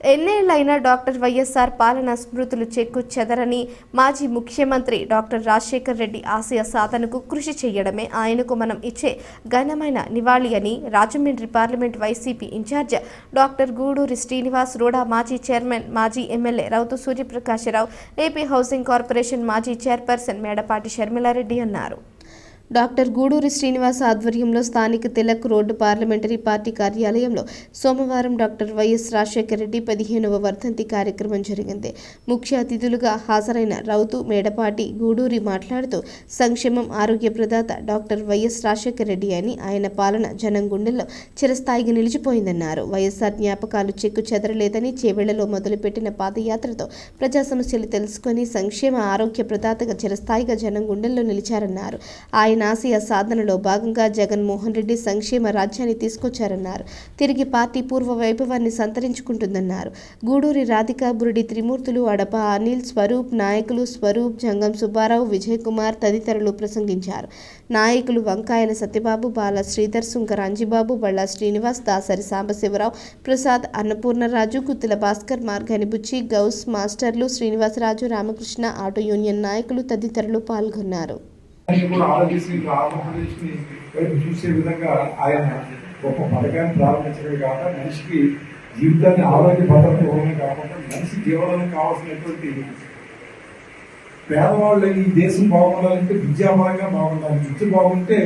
ఎన్నేళ్లైనా doctor YSR పాలన స్మృతులు చెక్కు చెదరని మాజీ ముఖ్యమంత్రి డాక్టర్ రాజశేఖర్ రెడ్డి ఆశయ సాధనకు కృషి చేయడమే ఆయనకు మనం ఇచ్చే ఘనమైన నివాళి అని Rajahmundry parliament YCP incharge doctor Guduri Srinivas RUDA, మాజీ చైర్మన్, మాజీ MLA Rautu Suryaprakasarao, AP housing corporation మాజీ చైర్పర్సన్ మేడపాటి షర్మిలారెడ్డి అన్నారు. డాక్టర్ గూడూరి శ్రీనివాస్ ఆధ్వర్యంలో స్థానిక తిలక్ రోడ్డు పార్లమెంటరీ పార్టీ కార్యాలయంలో సోమవారం డాక్టర్ వైఎస్ రాజశేఖర రెడ్డి 15వ వర్ధంతి కార్యక్రమం జరిగింది. ముఖ్య అతిథులుగా హాజరైన రౌతు, మేడపాటి, గూడూరి మాట్లాడుతూ సంక్షేమం, ఆరోగ్య ప్రదాత డాక్టర్ వైఎస్ రాజశేఖర రెడ్డి అని, ఆయన పాలన జనం గుండెల్లో చిరస్థాయిగా నిలిచిపోయిందన్నారు. వైఎస్ఆర్ జ్ఞాపకాలు చెక్కు చెదరలేదని, చేవెళ్లలో మొదలుపెట్టిన పాదయాత్రతో ప్రజా సమస్యలు తెలుసుకుని సంక్షేమ, ఆరోగ్య ప్రదాతగా చిరస్థాయిగా జనం గుండెల్లో నిలిచారన్నారు. ఆయన ఆశయ సాధనలో భాగంగా జగన్మోహన్ రెడ్డి సంక్షేమ రాజ్యాన్ని తీసుకొచ్చారన్నారు. తిరిగి పార్టీ పూర్వ వైభవాన్ని సంతరించుకుంటుందన్నారు. గూడూరి రాధిక, బురుడి త్రిమూర్తులు, అడప అనిల్, స్వరూప్ నాయకులు స్వరూప్, జంగం సుబ్బారావు, విజయ్ కుమార్ తదితరులు ప్రసంగించారు. నాయకులు వంకాయల సత్యబాబు, బాల శ్రీధర్, సుంకర అంజిబాబు, బళ్ళా శ్రీనివాస్, దాసరి సాంబశివరావు, ప్రసాద్, అన్నపూర్ణరాజు, గుత్తుల భాస్కర్, మార్గాని బుచ్చి, గౌస్ మాస్టర్లు, శ్రీనివాసరాజు, రామకృష్ణ, ఆటో యూనియన్ నాయకులు తదితరులు పాల్గొన్నారు. ఆంధ్రప్రదేశ్ని చూసే విధంగా ఆయన గొప్ప పథకాన్ని ప్రారంభించడమే కాక మనిషికి జీవితాన్ని ఆరోగ్య భద్రత ఇవ్వడమే కాకుండా మనిషి జీవనానికి కావాల్సినటువంటి పేదవాళ్ళు ఈ దేశం బాగుండాలంటే విద్యాపరంగా బాగుండాలి. విద్య బాగుంటే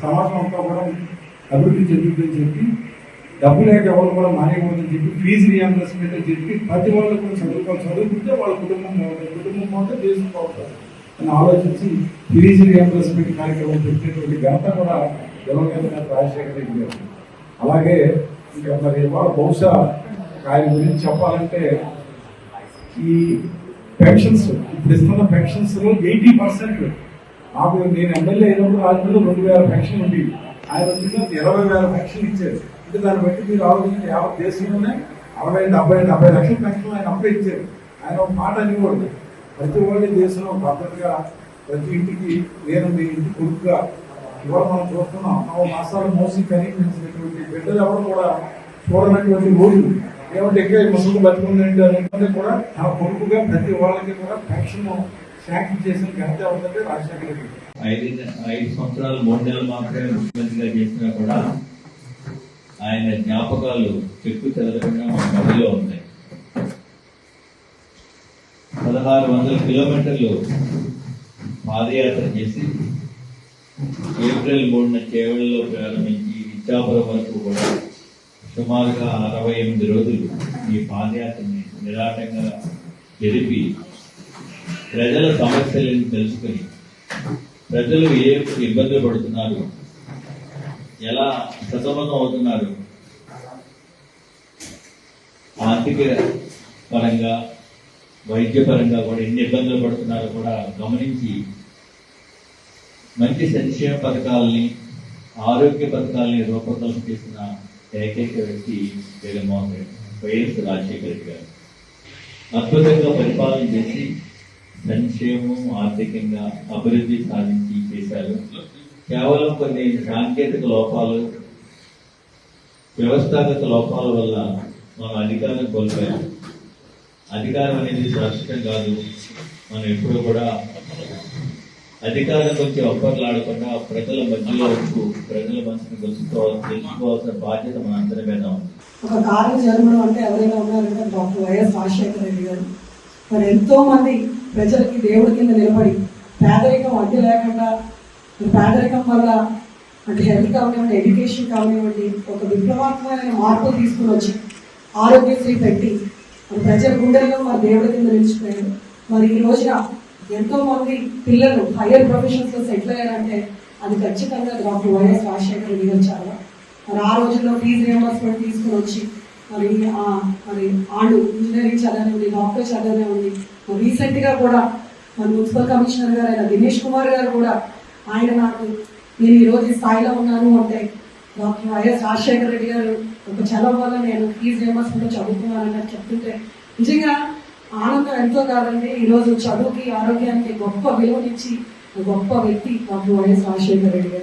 సమాజం అంతా కూడా అభివృద్ధి చెందుతుందని చెప్పి, డబ్బు లేక ఎవరు కూడా మానేయకూడదని చెప్పి, ఫీజు రియంబర్స్మెంట్ అని చెప్పి ప్రతి వాళ్ళు కూడా చదువుకుంటే వాళ్ళ కుటుంబం బాగుంటుంది, కుటుంబం బాగుంటే దేశం బాగుంటుంది అని ఆలోచించి ఫీజు రియంబర్స్మెంట్ కార్యక్రమం పెట్టినటువంటి ఘనత కూడా దివంగత రాజశేఖర రెడ్డి గారు. అలాగే ఇంకా మరి ఇవాళ బహుశా ఆయన గురించి చెప్పాలంటే ఈ పెన్షన్స్, ఇప్పుడు ఇస్తున్న పెన్షన్స్ లో 80% నాకు నేను ఎమ్మెల్యే అయినప్పుడు రాజమండ్రిలో 2000 పెన్షన్ ఉంది. ఆయన వచ్చిన 20,000 పెన్షన్ ఇచ్చారు. అంటే దాన్ని బట్టి మీరు ఆలోచించి యావత్ దేశంలోనే 60-70 లక్షల పెన్షన్ ఆయన అప్పుడే ఇచ్చారు. ఆయన ఒక మాట అనేవాడు, ప్రతి ఒక్కరి దేశంలో భద్రతగా ప్రతి ఇంటికి నేను మీ ఇంటి కొడుకుగా ఇవాళ మనం చూస్తున్నాం. 9 మాసాలు మోసి కనిపించినటువంటి బిడ్డలు ఎవరు కూడా చూడనటువంటి రోజులు ఏమంటే ఎక్కడ ముసుగు బతుకుందండి అనేది కూడా నా కొడుకుగా ప్రతి వాళ్ళకి కూడా పెన్షన్ శాంక్షన్ చేసిన ఘనత ఎవరికంటే రాజశేఖర రెడ్డి. 5 సంవత్సరాలు 3 నెలలు మాత్రమే ముఖ్యమంత్రిగా చేసినా కూడా ఆయన జ్ఞాపకాలు చెక్కు చెదరకుండా మన మధ్యలో ఉన్నాయి. 1600 కిలోమీటర్లు పాదయాత్ర చేసి ఏప్రిల్ 3న చేవెళ్లలో ప్రారంభించి ఇచ్చాపురం వరకు కూడా సుమారుగా 68 రోజులు ఈ పాదయాత్రని నిరాటంగా జరిపి ప్రజల సమస్యలను తెలుసుకుని, ప్రజలు ఏ ఇబ్బందులు పడుతున్నారు, ఎలా సతమతం అవుతున్నారు, ఆర్థిక పరంగా వైద్యపరంగా కూడా ఎన్ని ఇబ్బందులు పడుతున్నారో కూడా గమనించి మంచి సంక్షేమ పథకాలని, ఆరోగ్య పథకాలని రూపకల్పన చేసిన ఏకైక వ్యక్తి జగన్మోహన్ రెడ్డి, వైఎస్ రాజశేఖర రెడ్డి గారు. అద్భుతంగా పరిపాలన చేసి సంక్షేమం, ఆర్థికంగా అభివృద్ధి సాధించి చేశారు. కేవలం కొన్ని సాంకేతిక లోపాలు, వ్యవస్థాగత లోపాల వల్ల మనం అధికారం కోల్పోయాం. అధికారం అనేది శాశ్వతం కాదు. మనం ఎప్పుడు కూడా అధికారం గురించి ఒప్పర్లాడకుండా ప్రజల మధ్యలో వచ్చి ప్రజల మనసును తెలుసుకోవాల్సిన బాధ్యత మన అందరి మీద ఉంది. ఒక కారణం జరగడం అంటే ఎవరైనా ఉన్నారంటే డాక్టర్ వైఎస్ రాజశేఖర రెడ్డి గారు. మరి ఎంతో మంది ప్రజలకి దేవుడి కింద నిలబడి పేదరికం అడ్డు లేకుండా, పేదరికం వల్ల అంటే హెల్త్ కానివ్వండి, ఎడ్యుకేషన్ కానివ్వండి, ఒక విప్లవాత్మకమైన మార్పులు తీసుకుని వచ్చి ఆరోగ్యశ్రీ పెట్టి ప్రజల గుండెల్లో మరి దేవుడి కింద నిలిచిపోయారు. మరి ఈ రోజున ఎంతో మంది పిల్లలు హైయర్ ప్రొఫెషన్స్ లో సెటిల్ అయ్యారంటే అది ఖచ్చితంగా డాక్టర్ వైఎస్ రాజశేఖర రెడ్డి గారు. చాలా మరి ఆ రోజుల్లో ఫీజు రియంబర్స్మెంట్ తీసుకుని వచ్చి మరి వాళ్ళు ఇంజనీరింగ్ చదవనివ్వండి, డాక్టర్ చదవనివ్వండి. రీసెంట్ గా కూడా మన మున్సిపల్ కమిషనర్ గారు అయిన దినేష్ కుమార్ గారు కూడా ఆయన నాకు నేను ఈ రోజు ఈ స్థాయిలో ఉన్నాను అంటే డాక్టర్ వైఎస్ రాజశేఖర రెడ్డి గారు ఒక చదవ వల్ల నేను ఫీజు రియంబర్స్మెంట్ చదువుతున్నానని చెప్తుంటే నిజంగా ఆనందం ఎంతో కాదండి. ఈరోజు చదువుకి, ఆరోగ్యానికి గొప్ప విలువనిచ్చి గొప్ప వ్యక్తి డాక్టర్ వైఎస్ రాజశేఖర రెడ్డి గారు.